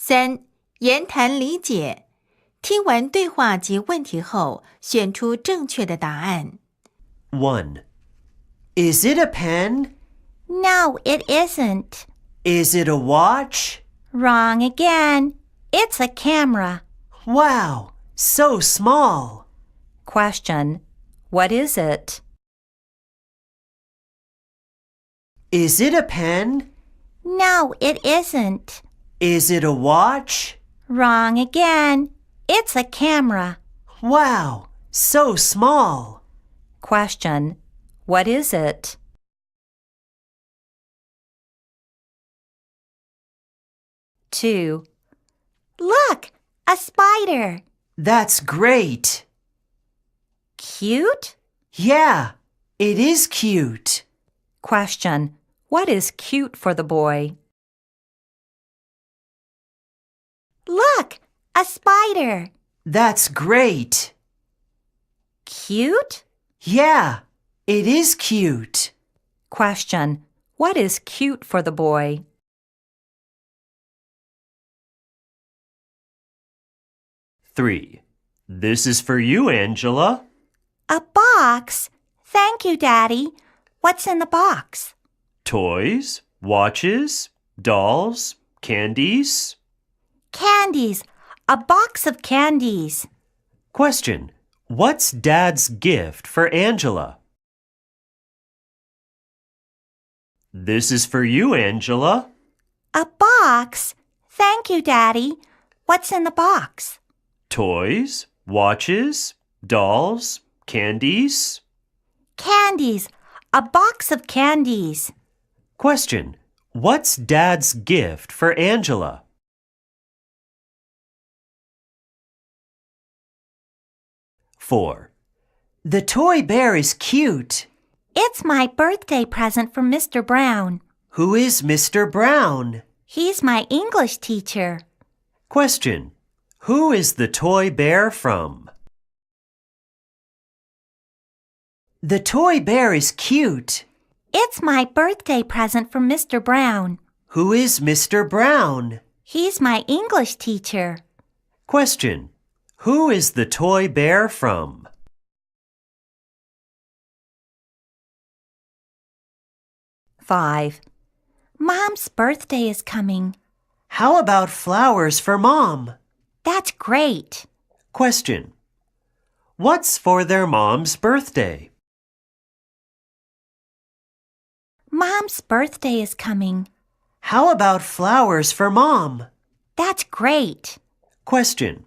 3. 言谈理解。听完对话及问题后，选出正确的答案。1. Is it a pen? No, it isn't. Is it a watch? Wrong again. It's a camera. Wow, so small. Question. What is it? Is it a pen? No, it isn't. Is it a watch? Wrong again. It's a camera. Wow, so small. Question. What is it? 2. Look, a spider. That's great. Cute? Yeah, it is cute. Question. What is cute for the boy? Look, a spider. That's great. Cute? Yeah, it is cute. Question. What is cute for the boy? 3. This is for you, Angela. A box? Thank you, Daddy. What's in the box? Toys, watches, dolls, candies. Candies. A box of candies. Question. What's Dad's gift for Angela? This is for you, Angela. A box? Thank you, Daddy. What's in the box? Toys, watches, dolls, candies. Candies. A box of candies. Question. What's Dad's gift for Angela? 4. The toy bear is cute. It's my birthday present from Mr. Brown. Who is Mr. Brown? He's my English teacher. Question. Who is the toy bear from? The toy bear is cute. It's my birthday present from Mr. Brown. Who is Mr. Brown? He's my English teacher. Question. Who is the toy bear from? 5. Mom's birthday is coming. How about flowers for Mom? That's great. Question. What's for their mom's birthday? Mom's birthday is coming. How about flowers for Mom? That's great. Question.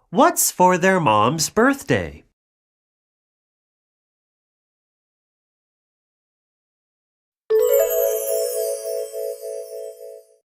What's for their mom's birthday?